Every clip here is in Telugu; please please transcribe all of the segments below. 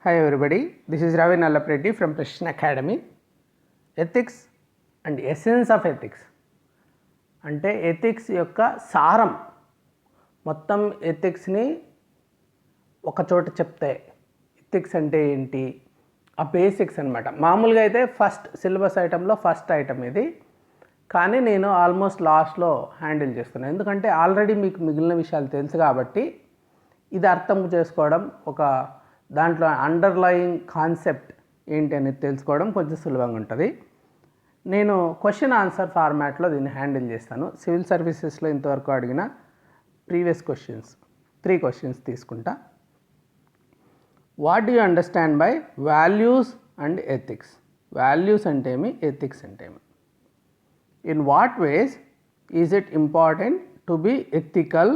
Hi everybody, this is Ravi Nallapreddy from Precision Academy. Ethics and essence of ethics అంటే ఎథిక్స్ యొక్క సారం మొత్తం ఎథిక్స్ని ఒక చోట చెప్తే ఎథిక్స్ అంటే ఏంటి ఆ బేసిక్స్ అనమాట. మామూలుగా అయితే ఫస్ట్ సిలబస్ ఐటెంలో ఫస్ట్ ఐటమ్ ఇది, కానీ నేను ఆల్మోస్ట్ లాస్ట్లో హ్యాండిల్ చేస్తున్నాను. ఎందుకంటే ఆల్రెడీ మీకు మిగిలిన విషయాలు తెలుసు కాబట్టి ఇది అర్థం చేసుకోవడం, ఒక దాంట్లో అండర్లయింగ్ కాన్సెప్ట్ ఏంటి అనేది తెలుసుకోవడం కొంచెం సులభంగా ఉంటుంది. నేను క్వశ్చన్ ఆన్సర్ ఫార్మాట్లో దీన్ని హ్యాండిల్ చేస్తాను. సివిల్ సర్వీసెస్లో ఇంతవరకు అడిగిన ప్రీవియస్ క్వశ్చన్స్ 3 క్వశ్చన్స్ తీసుకుంటా. What do you understand by values and ethics? Values అంటే ఏమి, ఎథిక్స్ అంటే ఏమి? In what ways is it important to be ethical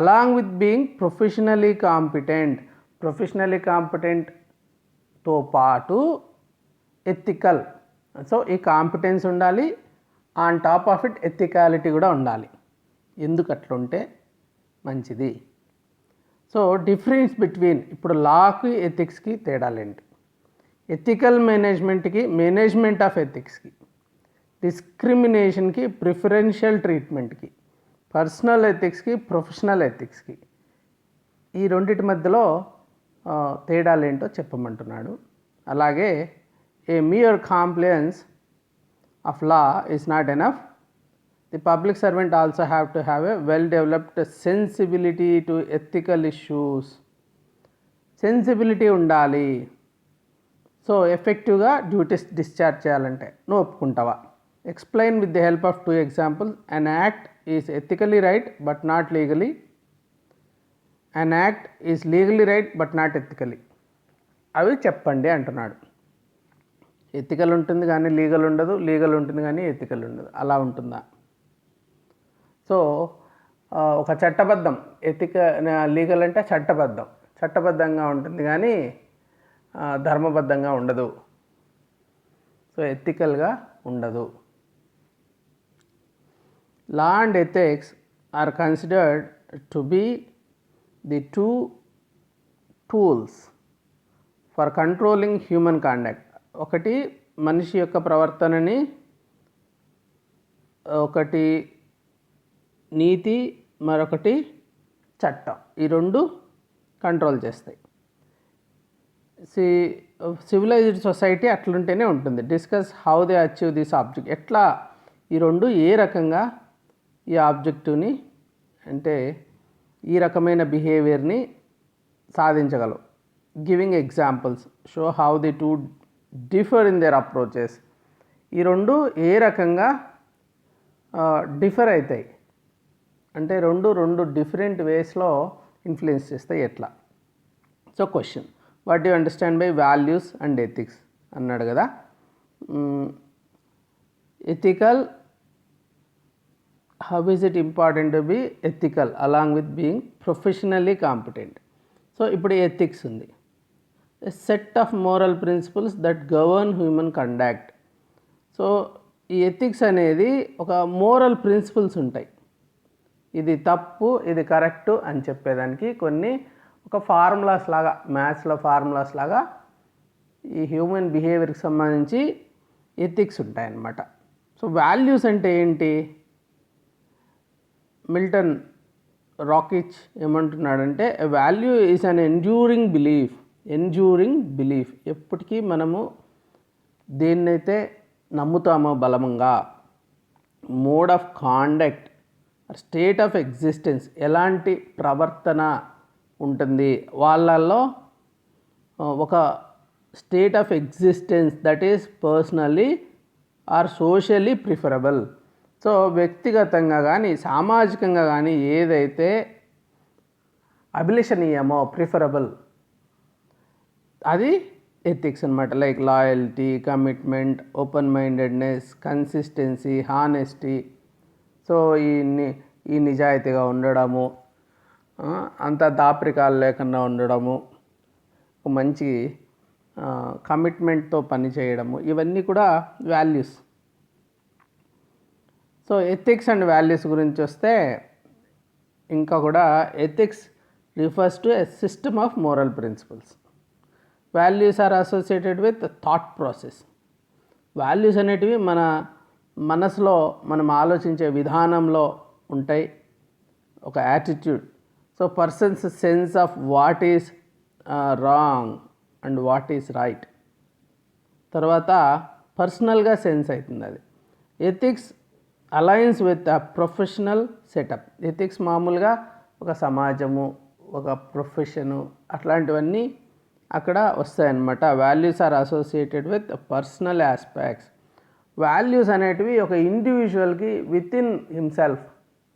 along with being professionally competent? Professionally కాంపిటెంట్తో పాటు ఎథికల్, సో ఈ కాంపిటెన్స్ ఉండాలి, on top of it ethicality కూడా ఉండాలి. ఎందుకు అట్లుంటే మంచిది? సో డిఫరెన్స్ బిట్వీన్ ఇప్పుడు లాకి ఎథిక్స్కి తేడాలేంటి? ఎథికల్ మేనేజ్మెంట్కి మేనేజ్మెంట్ ఆఫ్ ఎథిక్స్కి, డిస్క్రిమినేషన్కి ప్రిఫరెన్షియల్ ట్రీట్మెంట్కి, పర్సనల్ ఎథిక్స్కి ప్రొఫెషనల్ ఎథిక్స్కి, ఈ రెండింటి మధ్యలో తేడాలేంటో చెప్పమంటున్నాడు. అలాగే ఏ mere compliance of law is not enough. The public servant also have to have a well developed sensibility to ethical issues. Sensibility ఉండాలి. సో ఎఫెక్టివ్గా డ్యూటీస్ డిశ్చార్జ్ చేయాలంటే నువ్వు ఒప్పుకుంటావా? Explain with the help of 2 examples. An act is ethically right but not legally. An act is legally right but not ethically. అవి చెప్పండి అంటున్నాడు. ఎథికల్ ఉంటుంది కానీ లీగల్ ఉండదు, లీగల్ ఉంటుంది కానీ ఎథికల్ ఉండదు. అలా ఉంటుందా? సో ఒక చట్టబద్ధం, లీగల్ అంటే చట్టబద్ధంగా ఉంటుంది కానీ ధర్మబద్ధంగా ఉండదు. సో ఎథికల్గా ఉండదు. Law and ethics are considered to be the 2 tools for controlling human conduct. ఒకటి మనిషి యొక్క ప్రవర్తనని, ఒకటి నీతి, మరొకటి చట్టం. ఈ 2 కంట్రోల్ చేస్తాయి. సివిలైజ్డ్ సొసైటీ అట్లుంటేనే ఉంటుంది. Discuss how they achieve this object. ఎట్లా ఈ 2 ఏ రకంగా ఈ ఆబ్జెక్టివ్ని, అంటే ఈ రకమైన బిహేవియర్ని సాధించగలవు. Giving examples show how the 2 differ in their approaches. ఈ 2 ఏ రకంగా డిఫర్ అవుతాయి అంటే 2 డిఫరెంట్ వేస్లో ఇన్ఫ్లుయెన్స్ చేస్తాయి ఎట్లా. So question, what you understand by values and ethics అన్నాడు కదా. Ethical, how is it important to be ethical along with being professionally competent. So ఇప్పుడు ఎథిక్స్ ఉంది, a set of moral principles that govern human conduct. So ఈ ఎథిక్స్ అనేది ఒక మోరల్ ప్రిన్సిపల్స్ ఉంటాయి. ఇది తప్పు, ఇది కరెక్టు అని చెప్పేదానికి కొన్ని ఒక ఫార్ములాస్ లాగా, మ్యాథ్స్లో ఫార్ములాస్ లాగా ఈ హ్యూమన్ బిహేవియర్కి సంబంధించి ఎథిక్స్ ఉంటాయన్నమాట. సో వాల్యూస్ అంటే ఏంటి? మిల్టన్ రాకిచ్ ఏమంటున్నాడంటే, a value is an enduring belief. ఎప్పటికీ మనము దేన్నైతే నమ్ముతామో బలముగా, mode of conduct, state of existence, ఎలాంటి ప్రవర్తన ఉంటుంది వాళ్ళల్లో, ఒక state of existence that is personally or socially preferable. So వ్యక్తిగతంగా కానీ సామాజికంగా కానీ ఏదైతే అభిలషణీయమో, ప్రిఫరబుల్, అది ఎథిక్స్ అనమాట. Like loyalty, commitment, open mindedness, consistency, honesty. So ఈ నిజాయితీగా ఉండడము, అంత దాపరికాలు లేకుండా ఉండడము, మంచి కమిట్మెంట్తో పని చేయడము, ఇవన్నీ కూడా values. So ethics and values గురించి వస్తే ఇంకా కూడా ethics refers to a system of moral principles. Values are associated with thought process. Values అనేటివి మన మనసులో మనం ఆలోచించే విధానంలో ఉంటాయి, ఒక attitude. So person's sense of what is wrong and what is right. తర్వాత పర్సనల్గా సెన్స్ అవుతుంది అది. Ethics alliance with a professional setup. Ethics మామూలుగా ఒక సమాజము, ఒక ప్రొఫెషను, అట్లాంటివన్నీ అక్కడ వస్తాయన్నమాట. Values are associated with personal aspects. Values అనేటివి ఒక ఇండివిజువల్కి విత్ ఇన్ హిమ్సెల్ఫ్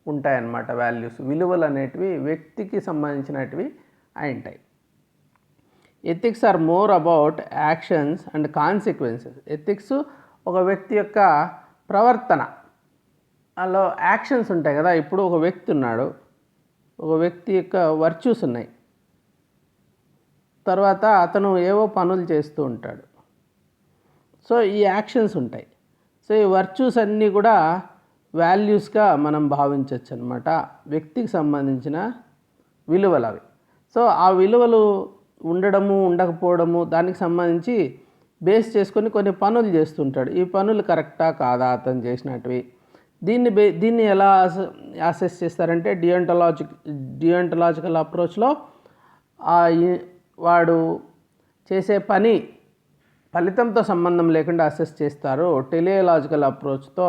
ఉంటాయన్నమాట. వాల్యూస్, విలువలు అనేటివి వ్యక్తికి సంబంధించినటివి అయి ఉంటాయి. Ethics are more about actions and consequences. Ethics ఒక వ్యక్తి యొక్క ప్రవర్తన, అలా యాక్షన్స్ ఉంటాయి కదా. ఇప్పుడు ఒక వ్యక్తి ఉన్నాడు, ఒక వ్యక్తి యొక్క వర్చ్యూస్ ఉన్నాయి, తర్వాత అతను ఏవో పనులు చేస్తూ ఉంటాడు. సో ఈ యాక్షన్స్ ఉంటాయి. సో ఈ వర్చ్యూస్ అన్నీ కూడా వాల్యూస్గా మనం భావించవచ్చు అనమాట. వ్యక్తికి సంబంధించిన విలువలు అవి. సో ఆ విలువలు ఉండడము ఉండకపోవడము దానికి సంబంధించి బేస్ చేసుకొని కొన్ని పనులు చేస్తుంటాడు. ఈ పనులు కరెక్టా కాదా అతను చేసినట్టువి. దీన్ని ఎలా అసెస్ చేస్తారంటే డియంటలాజికల్ అప్రోచ్లో వాడు చేసే పని ఫలితంతో సంబంధం లేకుండా అసెస్ చేస్తారు. టెలియలాజికల్ అప్రోచ్తో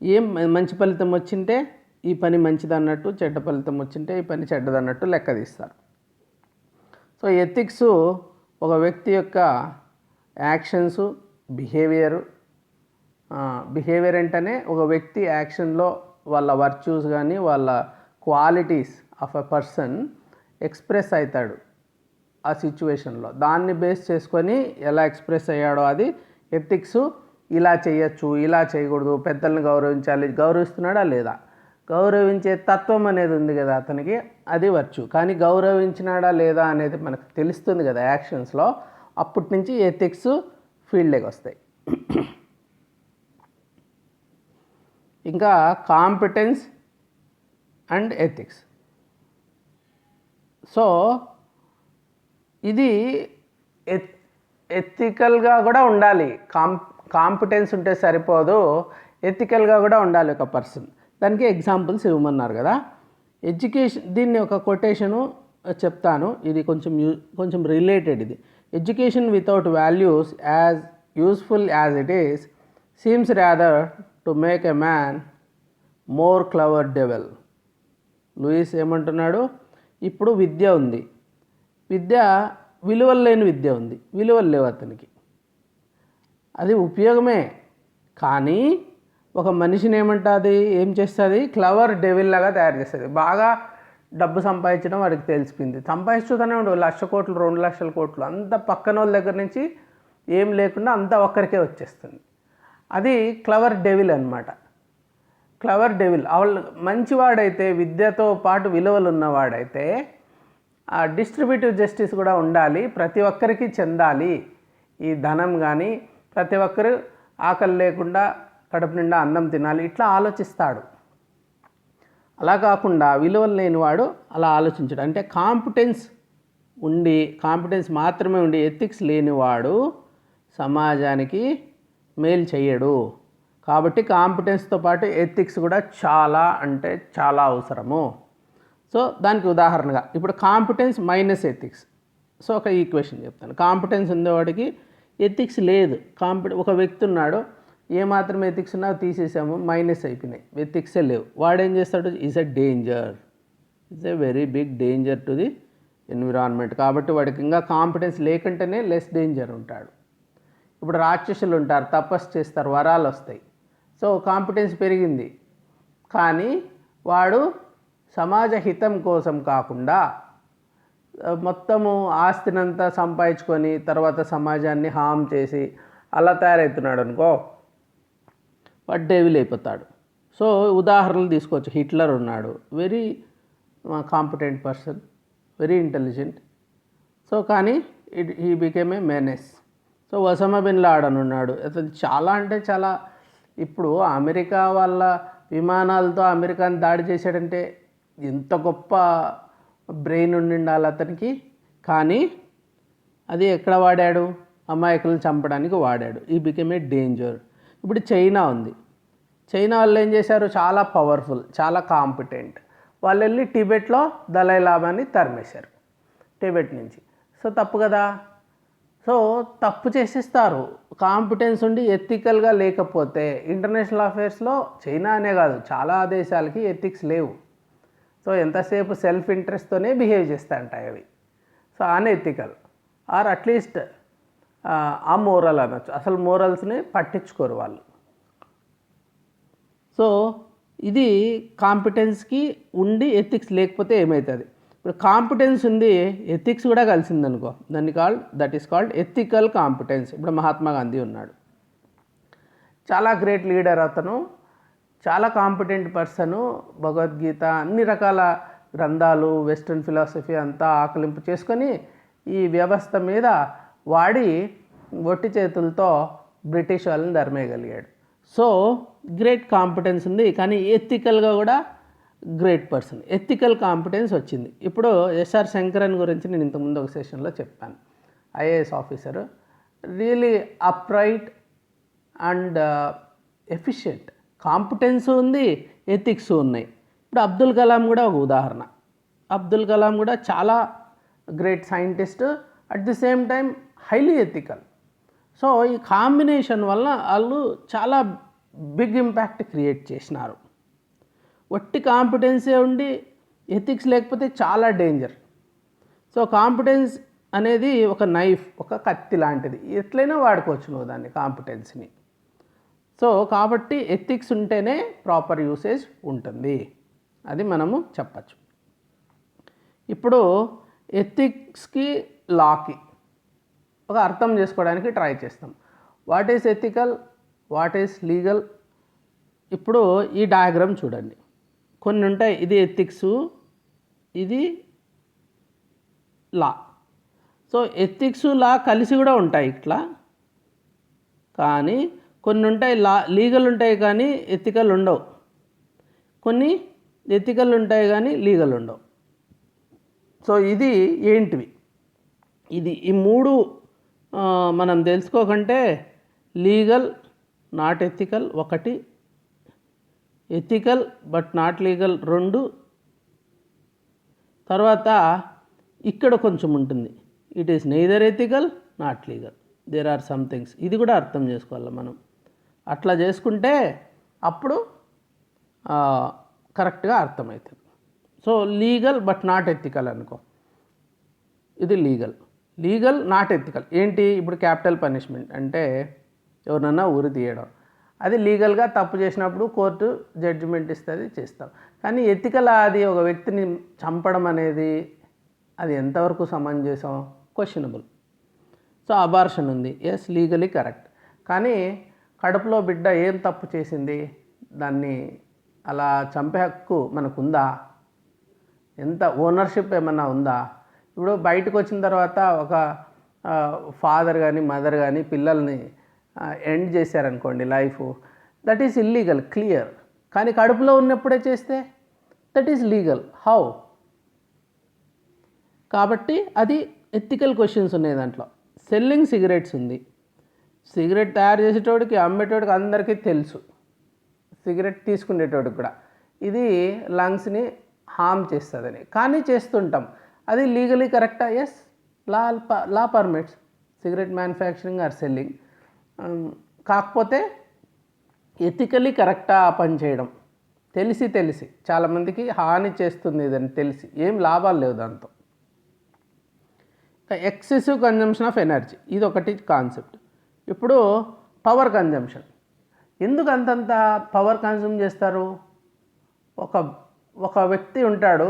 ఏం మంచి ఫలితం వచ్చింటే ఈ పని మంచిదన్నట్టు, చెడ్డ ఫలితం వచ్చింటే ఈ పని చెడ్డదన్నట్టు లెక్క తీస్తారు. సో ఎథిక్స్ ఒక వ్యక్తి యొక్క యాక్షన్సు, బిహేవియర్ అంటేనే ఒక వ్యక్తి యాక్షన్లో వాళ్ళ వర్చ్యూస్ కానీ వాళ్ళ qualities of a person express అవుతాడు ఆ సిచ్యువేషన్లో. దాన్ని బేస్ చేసుకొని ఎలా ఎక్స్ప్రెస్ అయ్యాడో అది ఎథిక్స్. ఇలా చేయొచ్చు, ఇలా చేయకూడదు, పెద్దలను గౌరవించాలి, గౌరవిస్తున్నాడా లేదా, గౌరవించే తత్వం అనేది ఉంది కదా అతనికి, అది వర్చ్యూ. కానీ గౌరవించినాడా లేదా అనేది మనకు తెలుస్తుంది కదా యాక్షన్స్లో. అప్పటి నుంచి ఎథిక్స్ ఫీల్డ్లోకి వస్తాయి. ఇంకా కాంపిటెన్స్ అండ్ ఎథిక్స్. సో ఇది ఎథికల్గా కూడా ఉండాలి. కాంపిటెన్స్ ఉంటే సరిపోదు, ఎథికల్గా కూడా ఉండాలి ఒక పర్సన్. దానికి ఎగ్జాంపుల్స్ ఇవ్వమన్నారు కదా. ఎడ్యుకేషన్, దీన్ని ఒక కొటేషను చెప్తాను, ఇది కొంచెం రిలేటెడ్. ఇది education without values as useful as it is seems rather to make a man more clever devil. Lewis ఏమంటున్నాడు, ఇప్పుడు విద్య ఉంది, విద్య విలువలు లేని విద్య ఉంది, విలువలు లేవు అతనికి, అది ఉపయోగమే. కానీ ఒక మనిషిని ఏం చేస్తుంది, క్లవర్ డెవిల్ లాగా తయారు చేస్తుంది. బాగా డబ్బు సంపాదించడం వాడికి తెలిసిపోయింది, సంపాదిస్తూనే ఉండు, 1,00,000 కోట్లు 2,00,000 కోట్లు అంతా పక్కన వాళ్ళ దగ్గర నుంచి ఏం లేకుండా అంతా ఒక్కరికే వచ్చేస్తుంది. అది క్లవర్ డెవిల్ అనమాట. Clever devil. వాళ్ళు మంచివాడైతే, విద్యతో పాటు విలువలు ఉన్నవాడైతే ఆ డిస్ట్రిబ్యూటివ్ జస్టిస్ కూడా ఉండాలి, ప్రతి ఒక్కరికి చెందాలి ఈ ధనం. కానీ ప్రతి ఒక్కరు ఆకలి లేకుండా కడుపు నిండా అన్నం తినాలి, ఇట్లా ఆలోచిస్తాడు. అలా కాకుండా విలువలు లేనివాడు అలా ఆలోచించడు. అంటే కాంపిటెన్స్ మాత్రమే ఉండి ఎథిక్స్ లేనివాడు సమాజానికి మేలు చేయడు. కాబట్టి కాంపిటెన్స్తో పాటు ఎథిక్స్ కూడా చాలా అవసరము. సో దానికి ఉదాహరణగా ఇప్పుడు కాంపిటెన్స్ మైనస్ ఎథిక్స్. సో ఒక ఈక్వేషన్ చెప్తాను. కాంపిటెన్స్ ఉండేవాడికి ఎథిక్స్ లేదు. ఒక వ్యక్తి ఉన్నాడు, ఏమాత్రం ఎథిక్స్ ఉన్నా తీసేసాము, మైనస్ అయిపోయినాయి, ఎథిక్సే లేవు. వాడేం చేస్తాడు, is a very big danger to the environment. కాబట్టి వాడికి ఇంకా కాంపిటెన్స్ లేకుంటేనే లెస్ డేంజర్ ఉంటాడు. ఇప్పుడు రాక్షసులు ఉంటారు, తపస్సు చేస్తారు, వరాలు వస్తాయి. సో కాంపిటెన్స్ పెరిగింది, కానీ వాడు సమాజ హితం కోసం కాకుండా మొత్తము ఆస్తినంతా సంపాదించుకొని తర్వాత సమాజాన్ని హామ్ చేసి అలా తయారవుతున్నాడు అనుకో, వాడు డెవిల్ అయిపోతాడు. సో ఉదాహరణలు తీసుకోవచ్చు. హిట్లర్ ఉన్నాడు, very competent person, very intelligent. So కానీ he became a menace. So Osama bin Laden ఉన్నాడు, అతను చాలా ఇప్పుడు అమెరికా వాళ్ళ విమానాలతో అమెరికాని దాడి చేశాడంటే ఎంత గొప్ప బ్రెయిన్ ఉండాలి అతనికి. కానీ అది ఎక్కడ వాడాడు? అమాయకులను చంపడానికి వాడాడు. ఈ బికెమ్ ఏ డేంజర్. ఇప్పుడు చైనా ఉంది. చైనా వాళ్ళు ఏం చేశారు? చాలా పవర్ఫుల్, చాలా కాంపిటెంట్. వాళ్ళు వెళ్ళి టిబెట్లో దలై లామాని తరిమేశారు టిబెట్ నుంచి. సో తప్పు కదా. సో తప్పు చేసేస్తారు. కాంపిటెన్స్ ఉండి ఎథికల్గా లేకపోతే ఇంటర్నేషనల్ అఫేర్స్లో చైనా అనే కాదు చాలా దేశాలకి ఎథిక్స్ లేవు. సో ఎంతసేపు సెల్ఫ్ ఇంట్రెస్ట్తోనే బిహేవ్ చేస్తాయంటాయి అవి. సో అన్ఎథికల్ ఆర్ అట్లీస్ట్ అమోరల్ అనొచ్చు. అసలు మోరల్స్ని పట్టించుకోరు వాళ్ళు. సో ఇది కాంపిటెన్స్కి ఉండి ఎథిక్స్ లేకపోతే ఏమవుతుంది? ఇప్పుడు కాంపిటెన్స్ ఉంది, ఎథిక్స్ కూడా కలిసిందనుకో, that is called ethical competence. ఇప్పుడు మహాత్మా గాంధీ ఉన్నాడు, చాలా గ్రేట్ లీడర్ అతను, చాలా కాంపిటెంట్ పర్సను. భగవద్గీత అన్ని రకాల గ్రంథాలు, వెస్ట్రన్ ఫిలాసఫీ అంతా ఆకలింపు చేసుకొని ఈ వ్యవస్థ మీద వాడి ఒట్టి చేతులతో బ్రిటిష్ వాళ్ళని ధర్మేయగలిగాడు. సో గ్రేట్ కాంపిటెన్స్ ఉంది, కానీ ఎథికల్గా కూడా గ్రేట్ పర్సన్. ఎథికల్ కాంపిటెన్స్ వచ్చింది. ఇప్పుడు ఎస్ఆర్ శంకరన్ గురించి నేను ఇంతకుముందు ఒక సెషన్లో చెప్పాను. IAS officer, really upright and efficient. Competence ఉంది, ఎథిక్స్ ఉన్నాయి. ఇప్పుడు అబ్దుల్ కలాం కూడా ఒక ఉదాహరణ. అబ్దుల్ కలాం కూడా చాలా great scientist, at the same time highly ethical. So ఈ కాంబినేషన్ వల్ల వాళ్ళు చాలా బిగ్ ఇంపాక్ట్ క్రియేట్ చేసినారు. వట్టి కాంపిటెన్సే ఉండి ఎథిక్స్ లేకపోతే చాలా డేంజర్. సో కాంపిటెన్స్ అనేది ఒక నైఫ్, ఒక కత్తి లాంటిది. ఎట్లయినా వాడుకోవచ్చు నువ్వు దాన్ని, కాంపిటెన్స్ని. సో కాబట్టి ఎథిక్స్ ఉంటేనే ప్రాపర్ యూసేజ్ ఉంటుంది, అది మనము చెప్పచ్చు. ఇప్పుడు ఎథిక్స్కి లాకి ఒక అర్థం చేసుకోవడానికి ట్రై చేస్తాం. What is ethical, what is legal? ఇప్పుడు ఈ డయాగ్రామ్ చూడండి. కొన్ని ఉంటాయి, ఇది ఎథిక్స్, ఇది లా. సో ఎథిక్స్ లా కలిసి కూడా ఉంటాయి ఇట్లా, కానీ కొన్ని ఉంటాయి లీగల్ ఉంటాయి కానీ ఎథికల్ ఉండవు, కొన్ని ఎథికల్ ఉంటాయి కానీ లీగల్ ఉండవు. సో ఇది ఏంటివి? ఈ మూడు మనం తెలుసుకోకంటే, లీగల్ నాట్ ఎథికల్ ఒకటి, ఎథికల్ బట్ నాట్ లీగల్ రెండు, తర్వాత ఇక్కడ కొంచెం ఉంటుంది, it is neither ethical not legal, there are some things. ఇది కూడా అర్థం చేసుకోవాలి మనం. అట్లా చేసుకుంటే అప్పుడు కరెక్ట్గా అర్థమవుతుంది. So legal but not ethical అనుకో, ఇది లీగల్ నాట్ ఎథికల్. ఏంటి? ఇప్పుడు క్యాపిటల్ పనిష్మెంట్ అంటే ఎవరినన్నా ఉరి తీయడం, అది లీగల్గా తప్పు చేసినప్పుడు కోర్టు జడ్జిమెంట్ ఇస్తుంది, చేస్తాం. కానీ ఎథికల్ అది ఒక వ్యక్తిని చంపడం అనేది అది ఎంతవరకు సమంజసం? క్వశ్చనబుల్. సో అబార్షన్ ఉంది, ఎస్ లీగలీ కరెక్ట్, కానీ కడుపులో బిడ్డ ఏం తప్పు చేసింది, దాన్ని అలా చంపే హక్కు మనకుందా? ఎంత ఓనర్షిప్ ఏమన్నా ఉందా? ఇప్పుడు బయటకు వచ్చిన తర్వాత ఒక ఫాదర్ కానీ మదర్ కానీ పిల్లల్ని ఎండ్ చేశారనుకోండి life, that is illegal, clear. కానీ కడుపులో ఉన్నప్పుడే చేస్తే దట్ ఈస్ లీగల్. హౌ? కాబట్టి అది ఎథికల్ క్వశ్చన్స్ ఉన్నాయి దాంట్లో. సెల్లింగ్ సిగరెట్స్ ఉంది, సిగరెట్ తయారు చేసేటోడికి అమ్మేటోడికి అందరికీ తెలుసు, సిగరెట్ తీసుకునేటోడికి కూడా ఇది లంగ్స్ని హామ్ చేస్తుందని, కానీ చేస్తుంటాం. అది లీగలీ కరెక్టా? Yes, law permits cigarette manufacturing or selling. కాకపోతే ఎథికలీ కరెక్టా ఆ పని చేయడం? తెలిసి చాలామందికి హాని చేస్తుంది ఇదని తెలిసి ఏం లాభాలు లేవు దాంతో. ఎక్సెసివ్ కన్జంప్షన్ ఆఫ్ ఎనర్జీ, ఇది ఒకటి కాన్సెప్ట్. ఇప్పుడు పవర్ కన్జంప్షన్, ఎందుకు అంతంత పవర్ కన్జ్యూమ్ చేస్తారు? ఒక వ్యక్తి ఉంటాడు,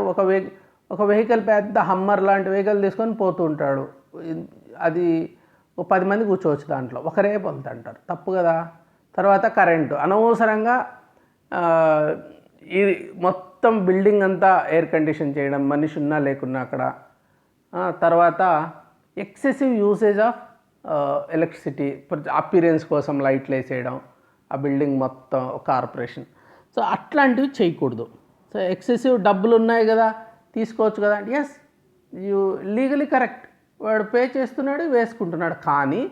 ఒక వెహికల్ పెద్ద హమ్మర్ లాంటి వెహికల్ తీసుకొని పోతూ ఉంటాడు, అది 10 మంది కూర్చోవచ్చు దాంట్లో, ఒకరే పొందుతుంటారు, తప్పు కదా. తర్వాత కరెంటు, అనవసరంగా ఇది మొత్తం బిల్డింగ్ అంతా ఎయిర్ కండిషన్ చేయడం, మనిషి ఉన్నా లేకున్నా అక్కడ. తర్వాత excessive usage of electricity, appearance కోసం లైట్లు వేసేయడం, ఆ బిల్డింగ్ మొత్తం కార్పొరేషన్. సో అట్లాంటివి చేయకూడదు. సో ఎక్సెసివ్ డబ్బులు ఉన్నాయి కదా, తీసుకోవచ్చు కదా, ఎస్ యూ లీగలీ కరెక్ట్, వాడు పే చేస్తున్నాడు, వేసుకుంటున్నాడు. కానీ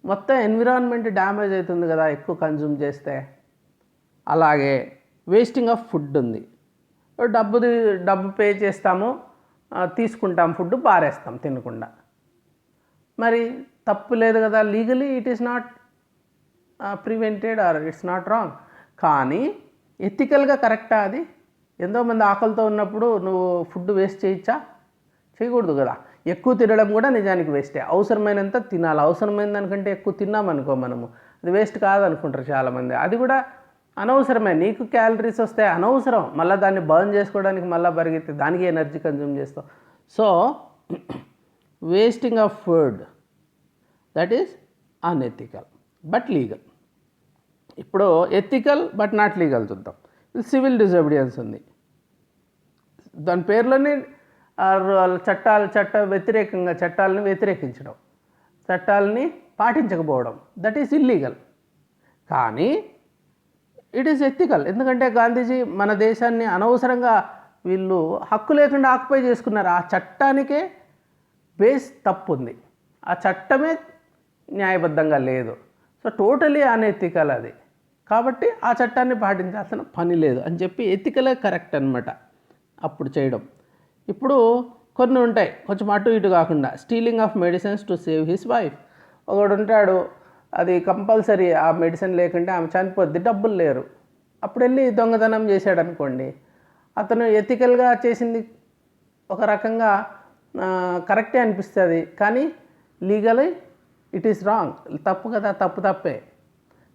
మొత్తం ఎన్విరాన్మెంట్ డ్యామేజ్ అవుతుంది కదా ఎక్కువ కన్జ్యూమ్ చేస్తే. అలాగే వేస్టింగ్ ఆఫ్ ఫుడ్ ఉంది. డబ్బు పే చేస్తాము, తీసుకుంటాం ఫుడ్, పారేస్తాం తినకుండా. మరి తప్పు లేదు కదా, legally it is not prevented or it's not wrong. కానీ ఎథికల్గా కరెక్టా అది? ఎంతోమంది ఆకలితో ఉన్నప్పుడు నువ్వు ఫుడ్ వేస్ట్ చేయొచ్చా? చేయకూడదు కదా. ఎక్కువ తినడం కూడా నిజానికి వేస్టే. అవసరమైనంత తినాలి. అవసరమైన దానికంటే ఎక్కువ తిన్నామనుకో మనము, అది వేస్ట్ కాదనుకుంటారు చాలామంది. అది కూడా అనవసరమే. నీకు క్యాలరీస్ వస్తాయి అనవసరం, మళ్ళీ దాన్ని బర్న్ చేసుకోవడానికి మళ్ళీ పరిగెత్తి దానికి ఎనర్జీ కన్జ్యూమ్ చేస్తావు. So wasting of food that is unethical but legal. ఇప్పుడు ఎథికల్ బట్ నాట్ లీగల్ చూద్దాం. సివిల్ డిజోబీడియన్స్ ఉంది. దాని పేర్లోనే వ్యతిరేకంగా చట్టాలని వ్యతిరేకించడం, చట్టాలని పాటించకపోవడం, దట్ ఈస్ ఇల్లీగల్. కానీ ఇట్ ఈస్ ఎథికల్. ఎందుకంటే గాంధీజీ మన దేశాన్ని అనవసరంగా వీళ్ళు హక్కు లేకుండా ఆక్యుపై చేసుకున్నారు. ఆ చట్టానికే బేస్ తప్పు ఉంది, ఆ చట్టమే న్యాయబద్ధంగా లేదు. సో టోటలీ అనెథికల్ అది. కాబట్టి ఆ చట్టాన్ని పాటించాల్సిన పని లేదు అని చెప్పి ఎథికలే కరెక్ట్ అనమాట అప్పుడు చేయడం. ఇప్పుడు కొన్ని ఉంటాయి కొంచెం అటు ఇటు కాకుండా. Stealing of medicines to save his wife. ఒకడు ఉంటాడు, అది కంపల్సరీ, ఆ మెడిసిన్ లేకుంటే ఆమె చనిపోద్ది, డబ్బులు లేరు, అప్పుడు వెళ్ళి దొంగతనం చేశాడు అనుకోండి. అతను ఎథికల్గా చేసింది ఒక రకంగా కరెక్టే అనిపిస్తుంది, కానీ లీగలీ ఇట్ ఈస్ రాంగ్. తప్పు కదా, తప్పే.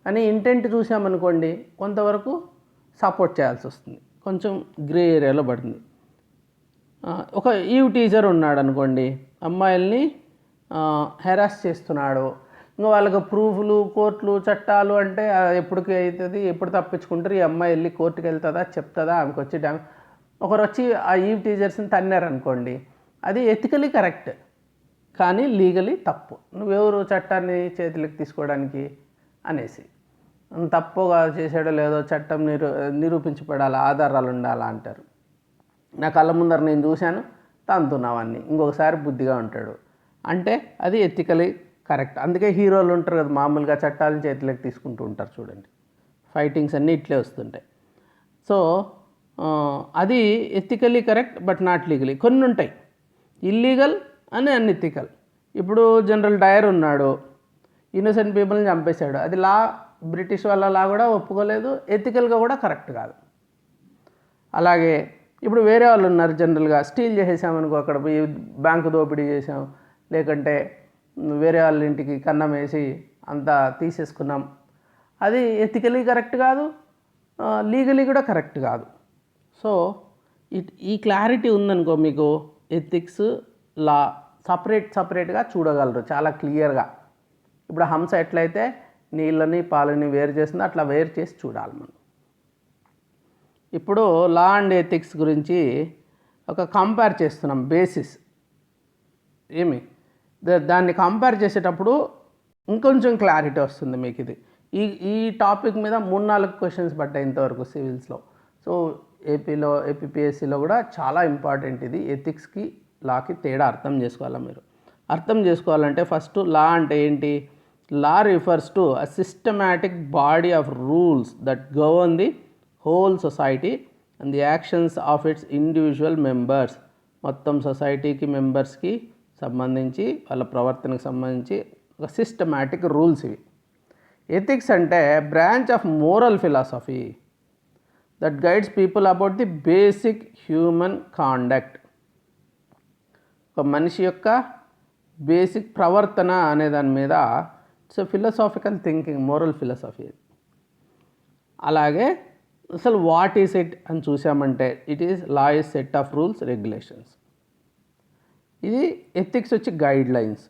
కానీ ఇంటెంట్ చూసామనుకోండి కొంతవరకు సపోర్ట్ చేయాల్సి వస్తుంది, కొంచెం గ్రే ఏరియాలో పడుతుంది. ఒక ఈవ్ టీచర్ ఉన్నాడు అనుకోండి, అమ్మాయిల్ని హెరాస్ చేస్తున్నాడు. ఇంకా వాళ్ళకి ప్రూఫ్లు, కోర్టులు, చట్టాలు అంటే ఎప్పటికి అవుతుంది, ఎప్పుడు తప్పించుకుంటారు, ఈ అమ్మాయి వెళ్ళి కోర్టుకి వెళ్తుందా, చెప్తుందా, ఆమెకు వచ్చి ఒకరు వచ్చి ఆ ఈవ్ టీచర్స్ని తన్నారనుకోండి, అది ఎథికలీ కరెక్ట్ కానీ లీగలీ తప్పు. నువ్వెవరు చట్టాన్ని చేతులకు తీసుకోవడానికి అనేసి. తప్పుగా చేసాడో లేదో చట్టం నిరూపించబడాలా, ఆధారాలు ఉండాలా అంటారు. నా కళ్ళ ముందర నేను చూశాను, తంతున్నావన్నీ, ఇంకొకసారి బుద్ధిగా ఉంటాడు అంటే అది ఎథికలీ కరెక్ట్. అందుకే హీరోలు ఉంటారు కదా, మామూలుగా చట్టాలను చేతిలోకి తీసుకుంటూ ఉంటారు చూడండి, ఫైటింగ్స్ అన్నీ ఇట్లే వస్తుంటాయి. సో అది ethically correct but not legally. కొన్ని ఉంటాయి ఇల్లీగల్ అని అన్ఎథికల్. ఇప్పుడు జనరల్ డయర్ ఉన్నాడు, ఇన్నోసెంట్ పీపుల్ని చంపేశాడు, అది బ్రిటిష్ వాళ్ళ లా కూడా ఒప్పుకోలేదు, ఎథికల్గా కూడా కరెక్ట్ కాదు. అలాగే ఇప్పుడు వేరే వాళ్ళు ఉన్నారు, జనరల్గా స్టీల్ చేసేసామనుకో, అక్కడ పోయి బ్యాంకు దోపిడీ చేసాం, లేకంటే వేరే వాళ్ళ ఇంటికి కన్నం వేసి అంతా తీసేసుకున్నాం, అది ఎథికలీ కరెక్ట్ కాదు, లీగలీ కూడా కరెక్ట్ కాదు. సో ఈ క్లారిటీ ఉందనుకో మీకు, ఎథిక్స్ లా సపరేట్గా చూడగలరు చాలా క్లియర్గా. ఇప్పుడు హంస ఎట్లయితే నీళ్ళని పాలని వేరు చేస్తుందో అట్లా వేరు చేసి చూడాలి మనం. ఇప్పుడు లా అండ్ ఎథిక్స్ గురించి ఒక కంపేర్ చేస్తున్నాం బేసిస్. దాన్ని కంపేర్ చేసేటప్పుడు ఇంకొంచెం క్లారిటీ వస్తుంది మీకు. ఇది ఈ టాపిక్ మీద 3-4 క్వశ్చన్స్ పడ్డాయి ఇంతవరకు సివిల్స్లో. సో ఏపీపీఎస్సీలో కూడా చాలా ఇంపార్టెంట్ ఇది. ఎథిక్స్కి లాకి తేడా అర్థం చేసుకోవాలి మీరు. అర్థం చేసుకోవాలంటే ఫస్ట్ లా అంటే ఏంటి? Law refers to a systematic body of rules that govern the whole society and the actions of its individual members. మొత్తం సొసైటీకి మెంబర్స్కి సంబంధించి వాళ్ళ ప్రవర్తనకు సంబంధించి ఒక సిస్టమాటిక్ రూల్స్ ఇవి. ఎథిక్స్ అంటే branch of moral philosophy that guides people about the basic human conduct. ఒక మనిషి యొక్క బేసిక్ ప్రవర్తన అనే దాని మీద its philosophical thinking, moral philosophy. అలాగే అసలు వాట్ ఈస్ ఇట్ అని చూసామంటే it is law is set of rules regulations. ఇది ఎథిక్స్ వచ్చి గైడ్ లైన్స్.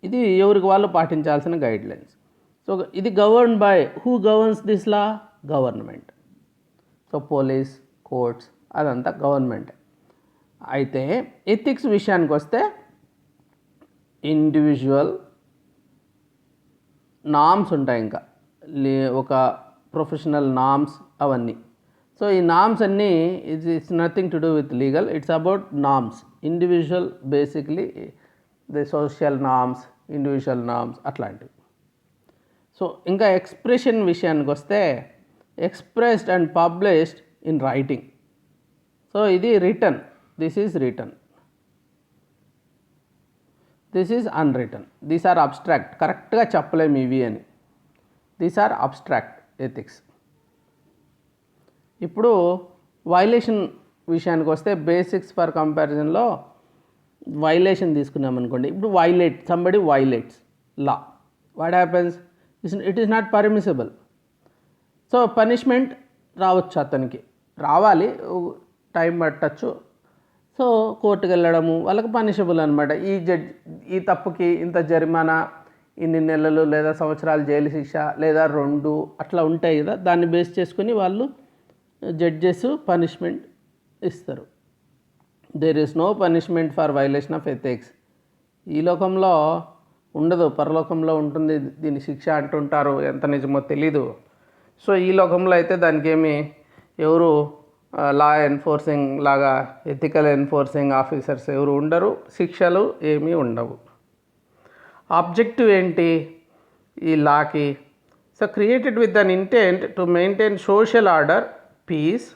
ఇది ఎవరికి వాళ్ళు పాటించాల్సిన గైడ్ లైన్స్. సో ఇది govern by who governs this law? Government. So police, courts అదంతా గవర్నమెంట్. అయితే ఎథిక్స్ విషయానికి వస్తే ఇండివిజువల్ నామ్స్ ఉంటాయి, ఇంకా ఒక ప్రొఫెషనల్ నామ్స్ అవన్నీ. సో ఈ నామ్స్ అన్నీ it's nothing to do with legal, it's about norms, individual basically the social norms, individual norms అట్లాంటివి. సో ఇంకా ఎక్స్ప్రెషన్ విషయానికి వస్తే expressed and published in writing. So ఇది written, this is written, this is unwritten. These are abstract, కరెక్ట్గా చెప్పలేము ఇవి అని. These are abstract ethics. ఇప్పుడు వైలేషన్ విషయానికి వస్తే బేసిక్స్ ఫర్ కంపారిజన్లో వైలేషన్ తీసుకున్నాం అనుకోండి. ఇప్పుడు somebody violates law, what happens, it is not permissible. So punishment రావచ్చు, అతనికి రావాలి, టైం పట్టచ్చు. సో కోర్టుకు వెళ్ళడము వాళ్ళకి పనిషబుల్ అనమాట. ఈ తప్పుకి ఇంత జరిమానా, ఇన్ని నెలలు లేదా సంవత్సరాలు జైలు శిక్ష లేదా 2 అట్లా ఉంటాయి కదా, దాన్ని బేస్ చేసుకుని వాళ్ళు జడ్జెస్ పనిష్మెంట్ ఇస్తారు. There is no punishment for violation of ethics. ఈ లోకంలో ఉండదు, పరలోకంలో ఉంటుంది దీని శిక్ష అంటుంటారు, ఎంత నిజమో తెలీదు. సో ఈ లోకంలో అయితే దానికి ఏమి ఎవరు లా ఎన్ఫోర్సింగ్ లాగా ఎథికల్ ఎన్ఫోర్సింగ్ ఆఫీసర్స్ ఎవరు ఉండరు, శిక్షలు ఏమీ ఉండవు. ఆబ్జెక్టివ్ ఏంటి ఈ లాకి? So created with an intent to maintain social order, peace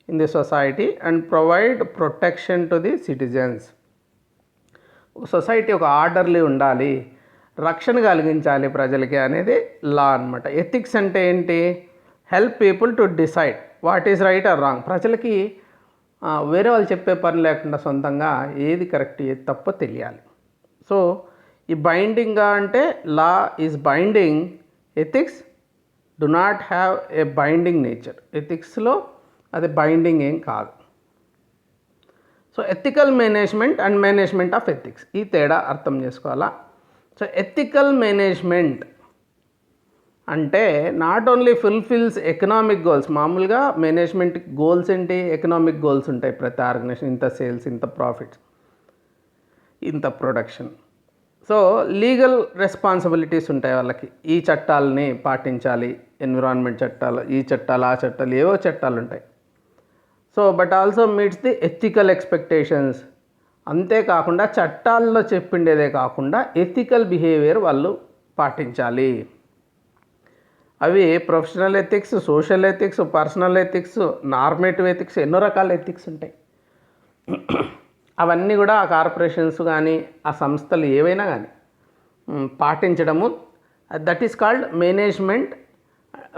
in the society and provide protection to the citizens. Society ఒక ఆర్డర్లీ ఉండాలి, రక్షణ కలిగించాలి ప్రజలకి అనేది లా అనమాట. ఎథిక్స్ అంటే ఏంటి? Help people to decide what is right are wrong. ప్రజలకి వేరే వాళ్ళు చెప్పే పని లేకుండా సొంతంగా ఏది కరెక్ట్ ఏది తప్పో తెలియాలి. సో ఈ బైండింగ్గా అంటే law is binding, ethics do not have a binding nature. ఎథిక్స్లో అది బైండింగ్ ఏం కాదు. So ethical management and management of ethics, ఈ తేడా అర్థం చేసుకోవాలా. సో ఎథికల్ మేనేజ్మెంట్ అంటే not only fulfils economic goals. మామూలుగా మేనేజ్మెంట్ గోల్స్ ఏంటి? ఎకనామిక్ గోల్స్ ఉంటాయి ప్రతి ఆర్గనైజేషన్, ఇంత సేల్స్, ఇంత ప్రాఫిట్స్, ఇంత ప్రొడక్షన్. సో లీగల్ రెస్పాన్సిబిలిటీస్ ఉంటాయి వాళ్ళకి, ఈ చట్టాలని పాటించాలి, ఎన్విరాన్మెంట్ చట్టాలు, ఈ చట్టాలు, ఆ చట్టాలు, ఏవో చట్టాలు ఉంటాయి. So but also meets the ethical expectations. అంతేకాకుండా చట్టాల్లో చెప్పిండేదే కాకుండా ఎథికల్ బిహేవియర్ వాళ్ళు పాటించాలి. అవి professional ethics, social ethics, personal ethics, normative ethics, ఎన్నో రకాల ఎథిక్స్ ఉంటాయి. అవన్నీ కూడా ఆ కార్పొరేషన్స్ కానీ ఆ సంస్థలు ఏవైనా కానీ పాటించడము, that is called management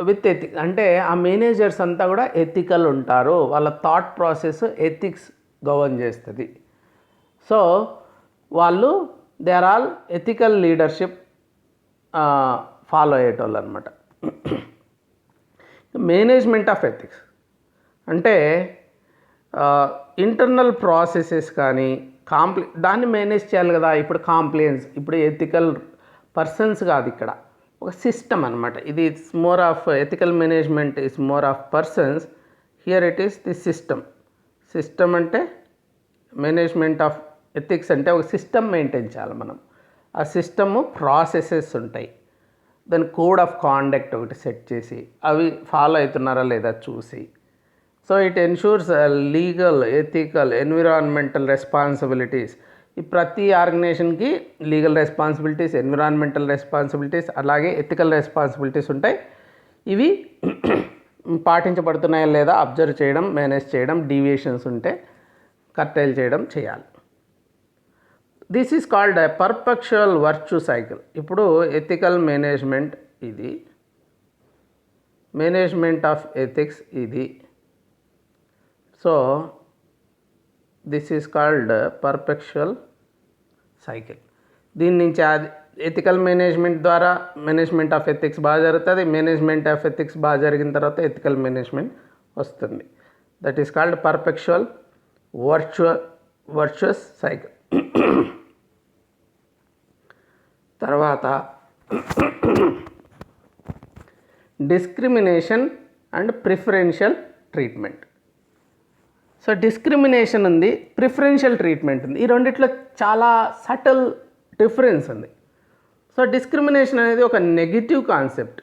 with ethics. అంటే ఆ మేనేజర్స్ అంతా కూడా ఎథికల్ ఉంటారు, వాళ్ళ థాట్ ప్రాసెస్ ఎథిక్స్ గవర్న్ చేస్తుంది. సో వాళ్ళు they are all ethical leadership follow అయ్యేటోళ్ళు అనమాట. మేనేజ్మెంట్ ఆఫ్ ఎథిక్స్ అంటే ఇంటర్నల్ ప్రాసెసెస్ కానీ దాన్ని మేనేజ్ చేయాలి కదా. ఇప్పుడు కాంప్లైన్స్, ఇప్పుడు ఎథికల్ పర్సన్స్ కాదు, ఇక్కడ ఒక సిస్టమ్ అనమాట. ఇది it's more of ethical management is more of persons, here it is the system. System అంటే మేనేజ్మెంట్ ఆఫ్ ఎథిక్స్ అంటే ఒక సిస్టమ్ మెయింటైన్ చేయాలి మనం. ఆ సిస్టము ప్రాసెసెస్ ఉంటాయి, దాని కోడ్ ఆఫ్ కాండక్ట్ ఒకటి సెట్ చేసి అవి ఫాలో అవుతున్నారా లేదా చూసి. So it ensures legal, ethical, environmental responsibilities. ఈ ప్రతి ఆర్గనైజేషన్కి లీగల్ రెస్పాన్సిబిలిటీస్, ఎన్విరాన్మెంటల్ రెస్పాన్సిబిలిటీస్, అలాగే ఎథికల్ రెస్పాన్సిబిలిటీస్ ఉంటాయి. ఇవి పాటించబడుతున్నాయా లేదా అబ్జర్వ్ చేయడం, మేనేజ్ చేయడం, డీవియేషన్స్ ఉంటే కర్టైల్ చేయడం చేయాలి. This is called a perpetual virtue cycle. ఇప్పుడు ఎథికల్ మేనేజ్మెంట్ ఇది, మేనేజ్మెంట్ ఆఫ్ ఎథిక్స్ ఇది. So this is called perpetual cycle. దీని నుంచి ఎథికల్ మేనేజ్మెంట్ ద్వారా మేనేజ్మెంట్ ఆఫ్ ఎథిక్స్ బాగా జరుగుతుంది. మేనేజ్మెంట్ ఆఫ్ ఎథిక్స్ బాగా జరిగిన తర్వాత ఎథికల్ మేనేజ్మెంట్ వస్తుంది. That is called perpetual virtuous cycle. తర్వాత discrimination and preferential treatment. So discrimination ఉంది, ప్రిఫరెన్షియల్ ట్రీట్మెంట్ ఉంది. ఈ రెండిట్లో చాలా సటిల్ డిఫరెన్స్ ఉంది. సో డిస్క్రిమినేషన్ అనేది ఒక negative concept.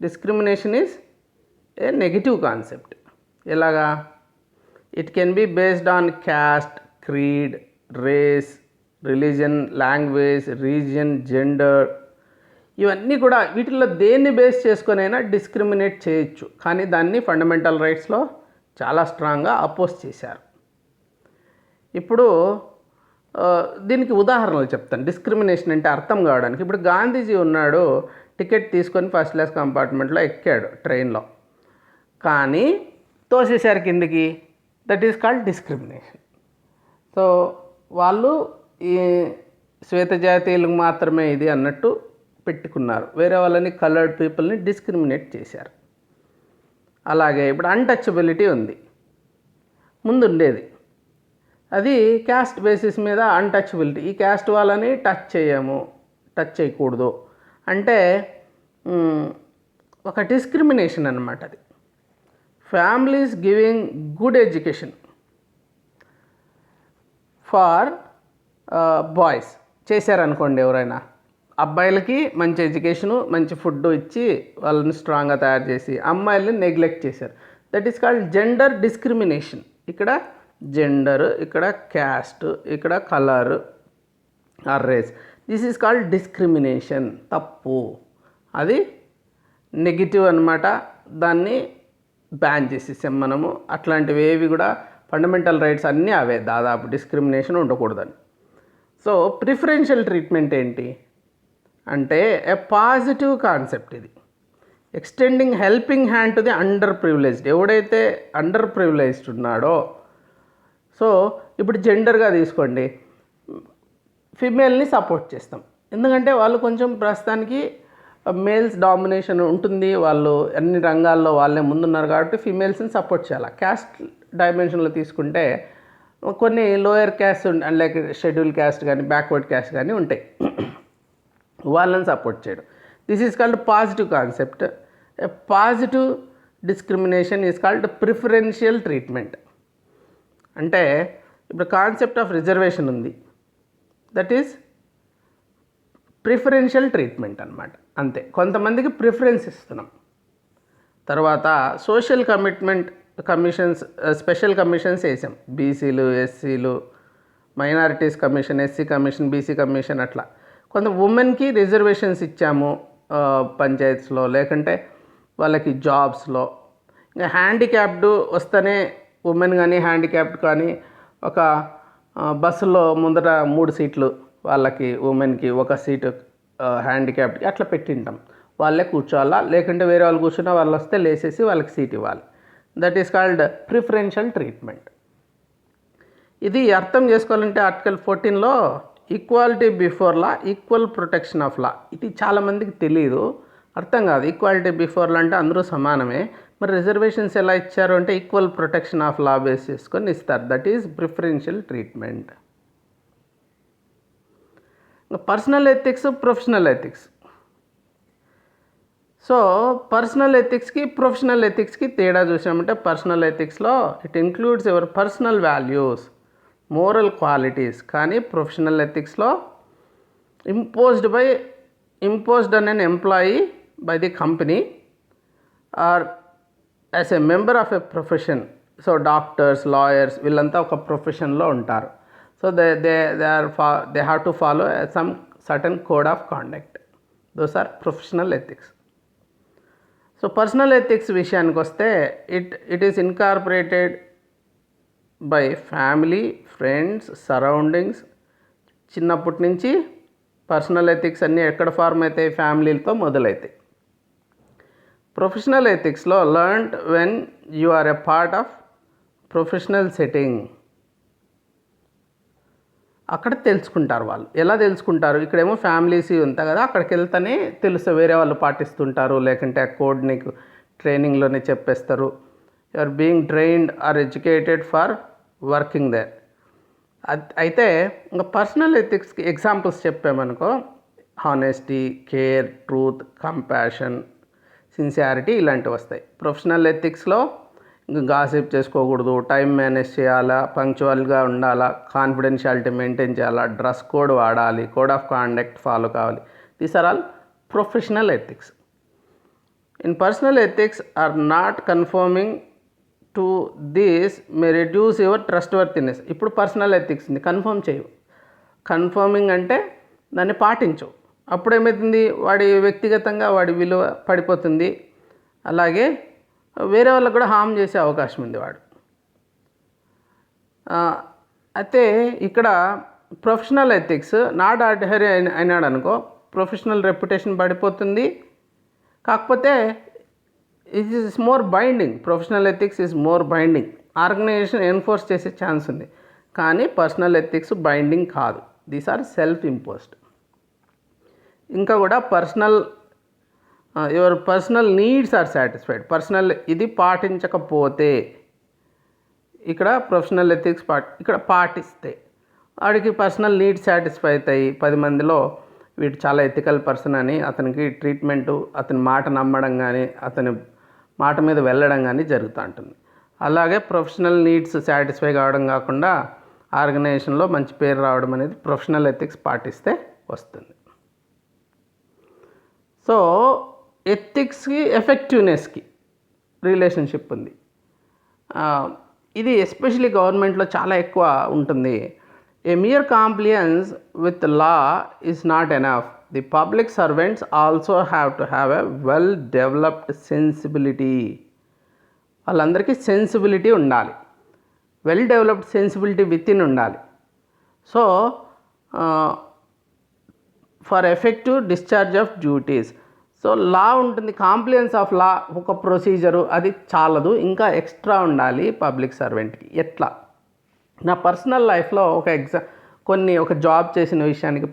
Discrimination is a negative concept. ఎలాగా? It can be based on caste, creed, race, religion, language, region, gender. ఇవన్నీ కూడా వీటిల్లో దేన్ని బేస్ చేసుకొనైనా డిస్క్రిమినేట్ చేయొచ్చు. కానీ దాన్ని ఫండమెంటల్ రైట్స్లో చాలా స్ట్రాంగ్గా అపోజ్ చేశారు. ఇప్పుడు దీనికి ఉదాహరణలు చెప్తాను, డిస్క్రిమినేషన్ అంటే అర్థం కావడానికి. ఇప్పుడు గాంధీజీ ఉన్నాడు, టికెట్ తీసుకొని ఫస్ట్ క్లాస్ కంపార్ట్మెంట్లో ఎక్కాడు ట్రైన్లో, కానీ తోసేశారు కిందికి. That is called discrimination. So వాళ్ళు ఈ శ్వేత జాతీయులకు మాత్రమే ఇది అన్నట్టు పెట్టుకున్నారు, వేరే వాళ్ళని కలర్డ్ పీపుల్ని డిస్క్రిమినేట్ చేశారు. అలాగే ఇప్పుడు అన్టచబిలిటీ ఉంది, ముందు ఉండేది, అది క్యాస్ట్ బేసిస్ మీద అన్టచబిలిటీ. ఈ క్యాస్ట్ వాళ్ళని టచ్ చేయకూడదు అంటే ఒక డిస్క్రిమినేషన్ అన్నమాట అది. Families giving good education for boys చేశారనుకోండి, ఎవరైనా అబ్బాయిలకి మంచి ఎడ్యుకేషను, మంచి ఫుడ్ ఇచ్చి వాళ్ళని స్ట్రాంగ్గా తయారు చేసి అమ్మాయిల్ని నెగ్లెక్ట్ చేశారు. That is called gender discrimination. ఇక్కడ జెండర్, ఇక్కడ క్యాస్ట్, ఇక్కడ colour or race. This is called discrimination. తప్పు, అది నెగిటివ్ అన్నమాట. దాన్ని బ్యాన్ చేసేసాం మనము. అట్లాంటివి ఏవి కూడా ఫండమెంటల్ రైట్స్ అన్నీ అవే, దాదాపు డిస్క్రిమినేషన్ ఉండకూడదని. సో ప్రిఫరెన్షియల్ ట్రీట్మెంట్ ఏంటి అంటే ఏ పాజిటివ్ కాన్సెప్ట్ ఇది. Extending helping hand to the under privileged. ఎవడైతే అండర్ ప్రివిలేజ్డ్ ఉన్నాడో, సో ఇప్పుడు జెండర్గా తీసుకోండి, ఫిమేల్ని సపోర్ట్ చేస్తాం. ఎందుకంటే వాళ్ళు కొంచెం ప్రస్తుతానికి మేల్స్ డామినేషన్ ఉంటుంది, వాళ్ళు అన్ని రంగాల్లో వాళ్ళే ముందున్నారు కాబట్టి ఫిమేల్స్ని సపోర్ట్ చేయాలి. క్యాస్ట్ డైమెన్షన్లో తీసుకుంటే కొన్ని lower caste like schedule caste కానీ బ్యాక్వర్డ్ క్యాస్ట్ కానీ ఉంటాయి, వాళ్ళని సపోర్ట్ చేయడం. This is called positive concept. Positive discrimination is called preferential treatment. అంటే ఇప్పుడు కాన్సెప్ట్ ఆఫ్ రిజర్వేషన్ ఉంది, దట్ ఈజ్ ప్రిఫరెన్షియల్ ట్రీట్మెంట్ అన్నమాట. అంతే, కొంతమందికి ప్రిఫరెన్స్ ఇస్తున్నాం. తర్వాత సోషల్ కమిషన్స్, స్పెషల్ కమిషన్స్ వేసాం. బీసీలు, ఎస్సీలు, minorities commission, SC commission, BC commission, అట్లా కొంత ఉమెన్కి రిజర్వేషన్స్ ఇచ్చాము పంచాయత్స్లో, లేకుంటే వాళ్ళకి జాబ్స్లో. ఇంకా హ్యాండిక్యాప్డ్ వస్తేనే ఉమెన్ కానీ హ్యాండిక్యాప్డ్ కానీ ఒక బస్సులో ముందర 3 సీట్లు వాళ్ళకి, ఉమెన్కి 1 సీటు హ్యాండిక్యాప్డ్కి అట్లా పెట్టింటాం. వాళ్ళే కూర్చోవాలా, లేకుంటే వేరే వాళ్ళు కూర్చున్నా వాళ్ళు వస్తే లేసేసి వాళ్ళకి సీట్ ఇవ్వాలి. That is called preferential treatment. ఇది అర్థం చేసుకోవాలంటే ఆర్టికల్ 14లో equality before law, equal protection of law. ఇది చాలామందికి తెలియదు, అర్థం కాదు. ఈక్వాలిటీ బిఫోర్ లా అంటే అందరూ సమానమే, మరి రిజర్వేషన్స్ ఎలా ఇచ్చారు అంటే equal protection of law base చేసుకొని ఇస్తారు. That is preferential treatment. Personal ethics, professional ethics. So personal ఎథిక్స్కి ప్రొఫెషనల్ ఎథిక్స్కి తేడా చూసామంటే, పర్సనల్ ఎథిక్స్లో it includes your personal values, moral qualities. కానీ ప్రొఫెషనల్ ఎథిక్స్లో imposed on an employee by the company or as a member of a profession. So doctors, lawyers వీళ్ళంతా ఒక ప్రొఫెషన్లో ఉంటారు. So they have to follow some certain code of conduct. Those are professional ethics. So personal ethics విషయానికి వస్తే it is incorporated by family, friends, surroundings. చిన్నప్పటి నుంచి పర్సనల్ ఎథిక్స్ అన్నీ ఎక్కడ ఫార్మ్ అవుతాయి? ఫ్యామిలీలతో మొదలవుతాయి. ప్రొఫెషనల్ ఎథిక్స్లో learned when you are a part of professional setting. అక్కడ తెలుసుకుంటారు వాళ్ళు. ఎలా తెలుసుకుంటారు? ఇక్కడేమో ఫ్యామిలీస్ ఉంటాయి కదా, అక్కడికి వెళ్తేనే తెలుసు, వేరే వాళ్ళు పాటిస్తుంటారు, లేకుంటే ఆ కోడ్ నీకు ట్రైనింగ్లోనే చెప్పేస్తారు. You are being trained or educated for working there. అయితే ఇంకా పర్సనల్ ఎథిక్స్కి ఎగ్జాంపుల్స్ చెప్పామనుకో, honesty, care, truth, compassion, sincerity ఇలాంటివి వస్తాయి. ప్రొఫెషనల్ ఎథిక్స్లో ఇంకా గాసిప్ చేసుకోకూడదు, టైం మేనేజ్ చేయాలా, పంక్చువల్గా ఉండాలా, కాన్ఫిడెన్షియాలిటీ మెయింటైన్ చేయాలా, డ్రెస్ కోడ్ వాడాలి, కోడ్ ఆఫ్ కాండక్ట్ ఫాలో కావాలి. These are all professional ethics. In personal ethics are not conforming to this may reduce your trustworthiness. ఇప్పుడు పర్సనల్ ఎథిక్స్ ఉంది, కన్ఫర్మ్ చేయవు. కన్ఫర్మింగ్ అంటే దాన్ని పాటించవు. అప్పుడేమవుతుంది, వాడి వ్యక్తిగతంగా వాడి విలువ పడిపోతుంది. అలాగే వేరే వాళ్ళకు కూడా హామ్ చేసే అవకాశం ఉంది వాడు. అయితే ఇక్కడ ప్రొఫెషనల్ ఎథిక్స్ నాట్ అడ్హెర్ అయినాడు అనుకో, ప్రొఫెషనల్ రెప్యుటేషన్ పడిపోతుంది. కాకపోతే it is more binding. Professional ethics is more binding. Organisation enforce చేసే ఛాన్స్ ఉంది. కానీ పర్సనల్ ఎథిక్స్ బైండింగ్ కాదు, దీస్ ఆర్ సెల్ఫ్ ఇంపోజ్డ్. ఇంకా కూడా your personal needs are satisfied. Personal ఇది పాటించకపోతే, ఇక్కడ ప్రొఫెషనల్ ఎథిక్స్ ఇక్కడ పాటిస్తే వాడికి పర్సనల్ నీడ్స్ సాటిస్ఫై అవుతాయి. 10 మందిలో వీడు చాలా ఎథికల్ పర్సన్ అని అతనికి ట్రీట్మెంటు, అతని మాట నమ్మడం కానీ అతని మాట మీద వెళ్ళడం కానీ జరుగుతూ ఉంటుంది. అలాగే ప్రొఫెషనల్ నీడ్స్ సాటిస్ఫై కావడం కాకుండా ఆర్గనైజేషన్లో మంచి పేరు రావడం అనేది ప్రొఫెషనల్ ఎథిక్స్ పాటిస్తే వస్తుంది. సో ఎథిక్స్కి ఎఫెక్టివ్నెస్కి రిలేషన్షిప్ ఉంది. ఇది ఎస్పెషలీ గవర్నమెంట్లో చాలా ఎక్కువ ఉంటుంది. A mere compliance with law is not enough. The public servants also have to have a well developed sensibility. వాళ్ళందరికీ సెన్సిబిలిటీ ఉండాలి, well developed sensibility within ఉండాలి. So for effective discharge of duties. So law ఉంటుంది, కాంప్లియన్స్ ఆఫ్ లా ఒక ప్రొసీజరు, అది చాలదు, ఇంకా ఎక్స్ట్రా ఉండాలి పబ్లిక్ సర్వెంట్కి. ఎట్లా, నా పర్సనల్ లైఫ్లో ఒక జాబ్ చేసిన విషయానికి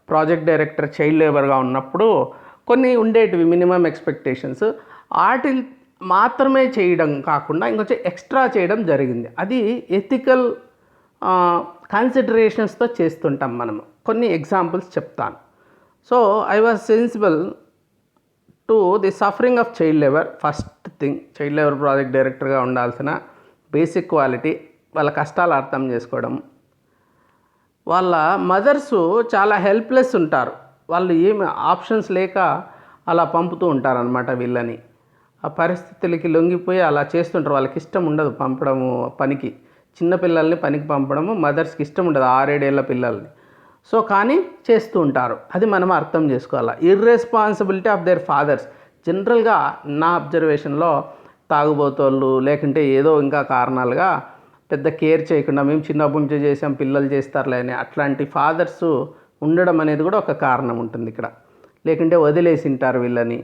ప్రాజెక్ట్ డైరెక్టర్ చైల్డ్ లేబర్గా ఉన్నప్పుడు కొన్ని ఉండేటివి మినిమం ఎక్స్పెక్టేషన్స్. వాటి మాత్రమే చేయడం కాకుండా ఇంకొంచెం ఎక్స్ట్రా చేయడం జరిగింది. అది ఎథికల్ కన్సిడరేషన్స్తో చేస్తుంటాం మనము. కొన్ని ఎగ్జాంపుల్స్ చెప్తాను. So I was sensible to the suffering of child labour. First thing, child labour project డైరెక్టర్గా ఉండాల్సిన బేసిక్ క్వాలిటీ వాళ్ళ కష్టాలు అర్థం చేసుకోవడం. వాళ్ళ మదర్సు చాలా హెల్ప్లెస్ ఉంటారు, వాళ్ళు ఏమి ఆప్షన్స్ లేక అలా పంపుతూ ఉంటారనమాట వీళ్ళని. ఆ పరిస్థితులకి లొంగిపోయి అలా చేస్తుంటారు. వాళ్ళకి ఇష్టం ఉండదు పంపడము పనికి, చిన్నపిల్లల్ని పనికి పంపడము మదర్స్కి ఇష్టం ఉండదు, 6-7 ఏళ్ళ పిల్లల్ని. సో కానీ చేస్తూ ఉంటారు, అది మనం అర్థం చేసుకోవాలి. Irresponsibility of their fathers. జనరల్గా నా అబ్జర్వేషన్లో తాగుబోతోళ్ళు లేకుంటే ఏదో ఇంకా కారణాలుగా పెద్ద కేర్ చేయకుండా మేము చిన్నప్పటి నుంచి చేసాం పిల్లలు చేస్తారులే అని అట్లాంటి ఫాదర్స్ ఉండడం అనేది కూడా ఒక కారణం ఉంటుంది ఇక్కడ. లేకుంటే వదిలేసి ఉంటారు వీళ్ళని.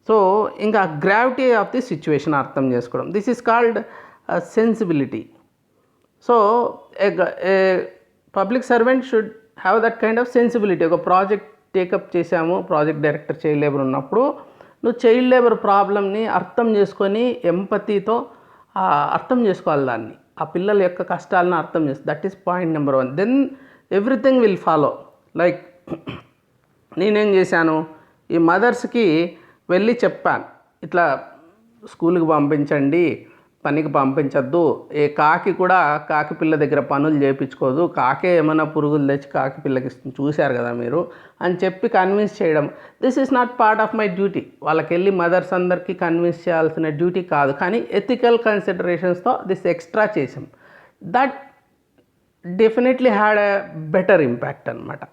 సో ఇంకా గ్రావిటీ ఆఫ్ ది సిచ్యువేషన్ అర్థం చేసుకోవడం, this is called sensibility. So A public servant should have that kind of sensibility. ఒక ప్రాజెక్ట్ టేకప్ చేశాము, ప్రాజెక్ట్ డైరెక్టర్ చైల్డ్ లేబర్ ఉన్నప్పుడు నువ్వు చైల్డ్ లేబర్ ప్రాబ్లమ్ని అర్థం చేసుకొని ఎంపతితో అర్థం చేసుకోవాలి దాన్ని, ఆ పిల్లల యొక్క కష్టాలను అర్థం చేసుకో. That is point number 1. Then everything will follow. Like నేనేం చేశాను, ఈ మదర్స్కి వెళ్ళి చెప్పాను, ఇట్లా స్కూల్కి పంపించండి, పనికి పంపించద్దు, ఏ కాకి కూడా కాకి పిల్ల దగ్గర పనులు చేయించుకోదు, కాకే ఏమైనా పురుగులు తెచ్చి కాకి పిల్లకి చూశారు కదా మీరు అని చెప్పి కన్విన్స్ చేయడం. This is not part of my duty. వాళ్ళకి వెళ్ళి మదర్స్ అందరికీ కన్విన్స్ చేయాల్సిన డ్యూటీ కాదు, కానీ ఎథికల్ కన్సిడరేషన్స్తో దిస్ ఎక్స్ట్రా చేసాం. That definitely had a better impact అనమాట.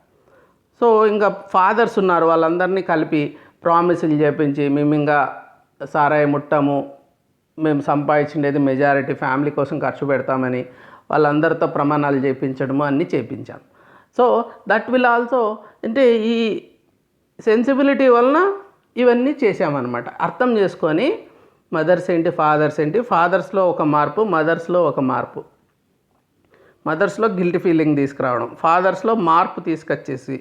సో ఇంకా ఫాదర్స్ ఉన్నారు, వాళ్ళందరినీ కలిపి ప్రామిసులు చేపించి మేము ఇంకా సారాయి ముట్టము, మేము సంపాదించేది మెజారిటీ ఫ్యామిలీ కోసం ఖర్చు పెడతామని వాళ్ళందరితో ప్రమాణాలు చేయించడము అన్నీ చేయించాం. సో దట్ విల్ ఆల్సో, అంటే ఈ సెన్సిబిలిటీ వలన ఇవన్నీ చేసామన్నమాట. అర్థం చేసుకొని మదర్స్ ఏంటి ఫాదర్స్ ఏంటి, ఫాదర్స్లో ఒక మార్పు, మదర్స్లో ఒక మార్పు. మదర్స్లో గిల్టీ ఫీలింగ్ తీసుకురావడం, ఫాదర్స్లో మార్పు తీసుకొచ్చేసి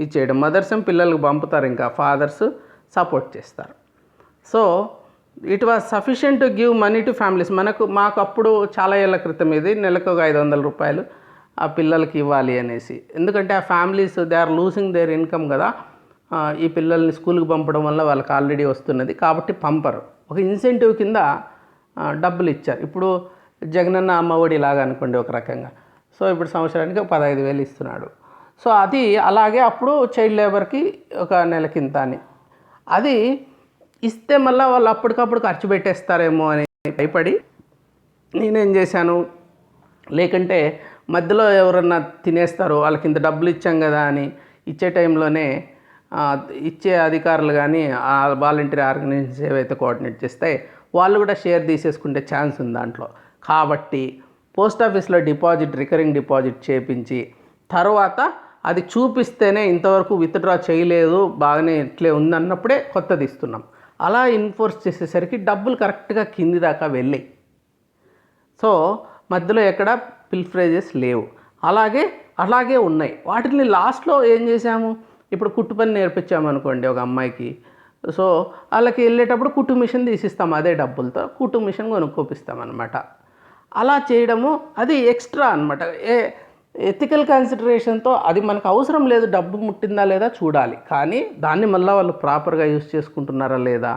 ఇచ్చేయడం. మదర్స్ ఏం పిల్లలకు పంపుతారు, ఇంకా ఫాదర్స్ సపోర్ట్ చేస్తారు. So it was sufficient to give money to families. మాకు అప్పుడు చాలా ఏళ్ళ క్రితం ఇది నెలకు ఒక 500 రూపాయలు ఆ పిల్లలకి ఇవ్వాలి అనేసి. ఎందుకంటే ఆ families they are losing their income కదా, ఈ పిల్లల్ని స్కూల్కి పంపడం వల్ల వాళ్ళకి ఆల్రెడీ వస్తున్నది కాబట్టి పంపరు. ఒక ఇన్సెంటివ్ కింద డబ్బులు ఇచ్చారు. ఇప్పుడు జగనన్న అమ్మఒడి లాగా అనుకోండి ఒక రకంగా. సో ఇప్పుడు సంవత్సరానికి 15,000 ఇస్తున్నాడు. సో అది అలాగే అప్పుడు చైల్డ్ లేబర్కి ఒక నెలకింత అని. అది ఇస్తే మళ్ళీ వాళ్ళు అప్పటికప్పుడు ఖర్చు పెట్టేస్తారేమో అని భయపడి నేనేం చేశాను, లేకంటే మధ్యలో ఎవరన్నా తినేస్తారు వాళ్ళకి ఇంత డబ్బులు ఇచ్చాం కదా అని ఇచ్చే టైంలోనే ఇచ్చే అధికారులు కానీ ఆ వాలంటీర్ ఆర్గనైజేషన్స్ ఏవైతే కోఆర్డినేట్ చేస్తాయి వాళ్ళు కూడా షేర్ తీసేసుకుంటే ఛాన్స్ ఉంది దాంట్లో. కాబట్టి పోస్ట్ ఆఫీస్లో రికరింగ్ డిపాజిట్ చేపించి తర్వాత అది చూపిస్తేనే ఇంతవరకు విత్డ్రా చేయలేదు బాగానే ఇట్లే ఉందన్నప్పుడే కొత్తది ఇస్తున్నాం. అలా ఎన్ఫోర్స్ చేసేసరికి డబ్బులు కరెక్ట్గా కింది దాకా వెళ్ళాయి. సో మధ్యలో ఎక్కడ పిల్ఫ్రేజెస్ లేవు, అలాగే ఉన్నాయి. వాటిని లాస్ట్లో ఏం చేసాము, ఇప్పుడు కుట్టు పని నేర్పించామనుకోండి ఒక అమ్మాయికి, సో వాళ్ళకి వెళ్ళేటప్పుడు కుట్టు మిషన్ తీసిస్తాం, అదే డబ్బులతో కుట్టు మిషన్ కొనుక్కోపిస్తాం అనమాట. అలా చేయడము అది ఎక్స్ట్రా అనమాట. ఎథికల్ కన్సిడరేషన్తో అది మనకు అవసరం లేదు, డబ్బు ముట్టిందా లేదా చూడాలి, కానీ దాన్ని మళ్ళీ వాళ్ళు ప్రాపర్గా యూజ్ చేసుకుంటున్నారా లేదా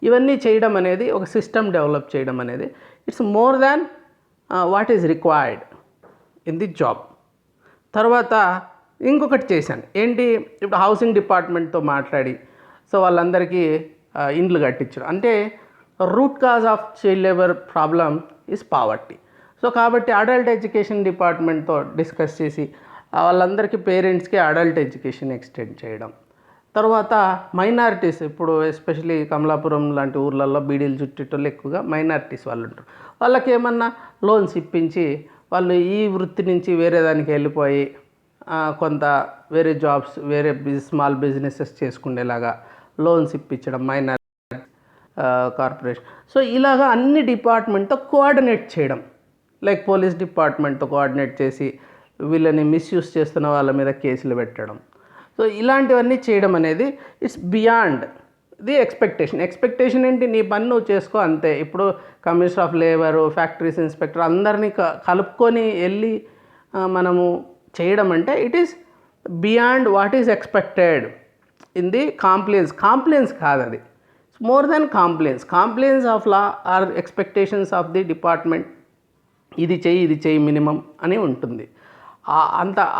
ఇవన్నీ చేయడం అనేది, ఒక సిస్టమ్ డెవలప్ చేయడం అనేది it's more than what is required in the job. తర్వాత ఇంకొకటి చేశాను ఏంటి, ఇప్పుడు హౌసింగ్ డిపార్ట్మెంట్తో మాట్లాడి సో వాళ్ళందరికీ ఇండ్లు కట్టించడం. అంటే root cause of child labour problem is poverty. So కాబట్టి అడల్ట్ ఎడ్యుకేషన్ డిపార్ట్మెంట్తో డిస్కస్ చేసి వాళ్ళందరికీ పేరెంట్స్కి అడల్ట్ ఎడ్యుకేషన్ ఎక్స్టెండ్ చేయడం. తర్వాత మైనారిటీస్, ఇప్పుడు ఎస్పెషలీ కమలాపురం లాంటి ఊర్లలో బీడీలు చుట్టేటోళ్ళు ఎక్కువగా మైనారిటీస్ వాళ్ళు ఉంటారు. వాళ్ళకి ఏమన్నా లోన్స్ ఇప్పించి వాళ్ళు ఈ వృత్తి నుంచి వేరే దానికి వెళ్ళిపోయి కొంత వేరే జాబ్స్, వేరే స్మాల్ బిజినెసెస్ చేసుకునేలాగా లోన్స్ ఇప్పించడం మైనారిటీ కార్పొరేషన్. సో ఇలాగా అన్ని డిపార్ట్మెంట్తో కోఆర్డినేట్ చేయడం, లైక్ పోలీస్ డిపార్ట్మెంట్తో కోఆర్డినేట్ చేసి వీళ్ళని మిస్యూజ్ చేస్తున్న వాళ్ళ మీద కేసులు పెట్టడం. సో ఇలాంటివన్నీ చేయడం అనేది ఇట్స్ బియాండ్ ది ఎక్స్పెక్టేషన్ ఏంటి, నీ పని నువ్వు చేసుకో అంతే. ఇప్పుడు commissioner of labour, factories inspector అందరినీ కలుపుకొని వెళ్ళి మనము చేయడం అంటే it is beyond what is expected in the compliance కాదు, అది more than compliance of law or expectations of the department. ఇది చెయ్యి మినిమం అని ఉంటుంది.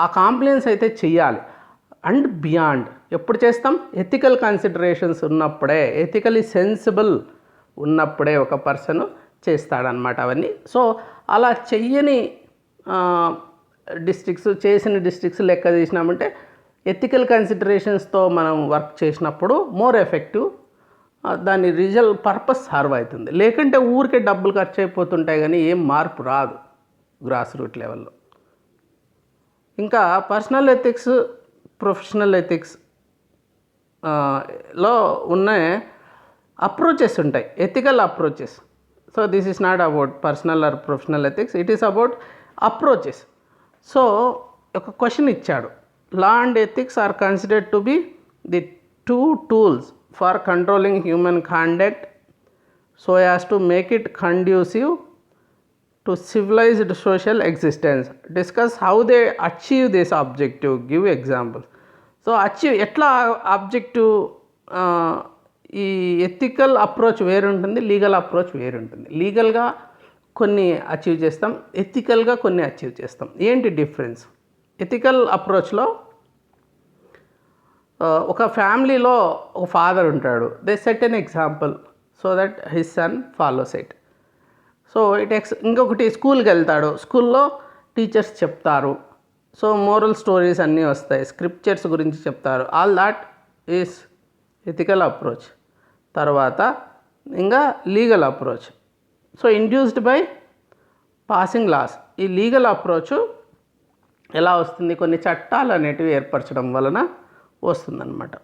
ఆ కాంప్లైన్స్ అయితే చెయ్యాలి. అండ్ బియాండ్ ఎప్పుడు చేస్తాం, ఎథికల్ కన్సిడరేషన్స్ ఉన్నప్పుడే, ఎథికలీ సెన్సిబుల్ ఉన్నప్పుడే ఒక పర్సన్ చేస్తాడనమాట అవన్నీ. సో అలా చెయ్యని చేసిన డిస్ట్రిక్ట్స్ లెక్క తీసినామంటే ఎథికల్ కన్సిడరేషన్స్తో మనం వర్క్ చేసినప్పుడు మోర్ ఎఫెక్టివ్, దాని పర్పస్ సర్వ్ అవుతుంది. లేకుంటే ఊరికే డబ్బులు ఖర్చు అయిపోతుంటాయి కానీ ఏం మార్పు రాదు గ్రాస్ రూట్ లెవెల్లో. ఇంకా పర్సనల్ ఎథిక్స్, ప్రొఫెషనల్ ఎథిక్స్ లో ఉన్న అప్రోచెస్ ఉంటాయి, ethical approaches. So this is not about personal or professional ethics, it is about approaches. So ఒక క్వశ్చన్ ఇచ్చాడు, law and ethics are considered to be the 2 tools for controlling human conduct so as to make it conducive to civilized social existence. Discuss how they achieve this objective. Give examples. So ఎట్లా ఆబ్జెక్టివ్, ఈ ఎథికల్ అప్రోచ్ వేరుంటుంది, లీగల్ అప్రోచ్ వేరుంటుంది. లీగల్గా కొన్ని అచీవ్ చేస్తాం, ఎథికల్గా కొన్ని అచీవ్ చేస్తాం. ఏంటి డిఫరెన్స్? ఎథికల్ అప్రోచ్లో ఒక ఫ్యామిలీలో ఒక ఫాదర్ ఉంటాడు, they set an example so that his son follows it. So ఇంకొకటి స్కూల్కి వెళ్తాడు, స్కూల్లో టీచర్స్ చెప్తారు, సో మోరల్ స్టోరీస్ అన్నీ వస్తాయి, స్క్రిప్చర్స్ గురించి చెప్తారు. All that is ethical approach. తర్వాత ఇంకా legal approach, so induced by passing laws. ఈ లీగల్ అప్రోచ్ ఎలా వస్తుంది, కొన్ని చట్టాలు అనేటివి ఏర్పరచడం వలన వస్తుందన్నమాట.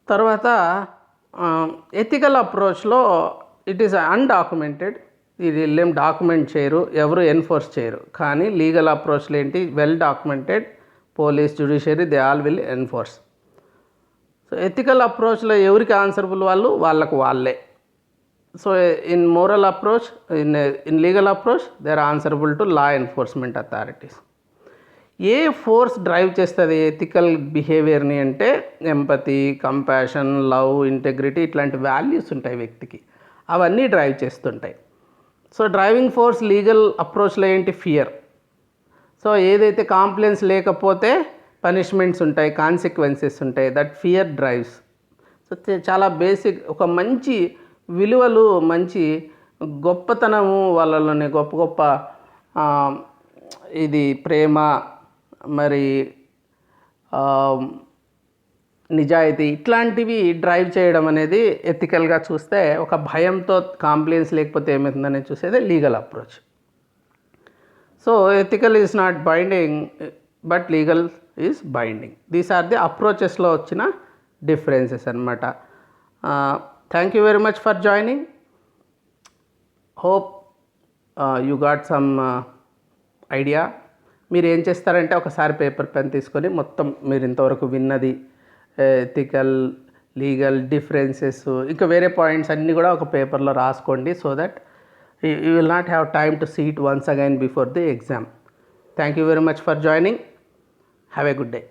తర్వాత ఎథికల్ అప్రోచ్లో ఇట్ ఈస్ అన్డాక్యుమెంటెడ్, ఇది వీళ్ళేం డాక్యుమెంట్ చేయరు, ఎవరు ఎన్ఫోర్స్ చేయరు. కానీ లీగల్ అప్రోచ్లు ఏంటి, well documented, police, judiciary, they all will enforce. So ethical అప్రోచ్లో ఎవరికి ఆన్సరబుల్, వాళ్ళకు వాళ్ళే. So in moral approach, in legal approach they are answerable to law enforcement authorities. ఏ ఫోర్స్ డ్రైవ్ చేస్తుంది ఎథికల్ బిహేవియర్ని అంటే ఎంపతి, కంపాషన్, లవ్, ఇంటెగ్రిటీ, ఇట్లాంటి వాల్యూస్ ఉంటాయి వ్యక్తికి, అవన్నీ డ్రైవ్ చేస్తుంటాయి. సో డ్రైవింగ్ ఫోర్స్ లీగల్ అప్రోచ్లో ఏంటి, ఫియర్. సో ఏదైతే కాంప్లైన్స్ లేకపోతే పనిష్మెంట్స్ ఉంటాయి, కాన్సిక్వెన్సెస్ ఉంటాయి, that fear drives. So so చాలా బేసిక్, ఒక మంచి విలువలు, మంచి గొప్పతనము వాళ్ళలోనే గొప్ప గొప్ప ఇది ప్రేమ, మరి నిజాయితీ, ఇట్లాంటివి డ్రైవ్ చేయడం అనేది ఎథికల్గా చూస్తే, ఒక భయంతో కాంప్లైన్స్ లేకపోతే ఏమవుతుందని చూసేది legal approach. So ethical is not binding but legal is binding. These are the అప్రోచెస్లో వచ్చిన డిఫరెన్సెస్ అనమాట. Thank you very much for joining. Hope you got some idea. మీరు ఏం చేస్తారంటే ఒకసారి పేపర్ పెన్ తీసుకొని మొత్తం మీరు ఇంతవరకు విన్నది, ఎథికల్, లీగల్ డిఫరెన్సెస్, ఇంకా వేరే పాయింట్స్ అన్నీ కూడా ఒక పేపర్లో రాసుకోండి. So that you will not have time to see it once again before the exam. Thank you very much for joining. Have a good day.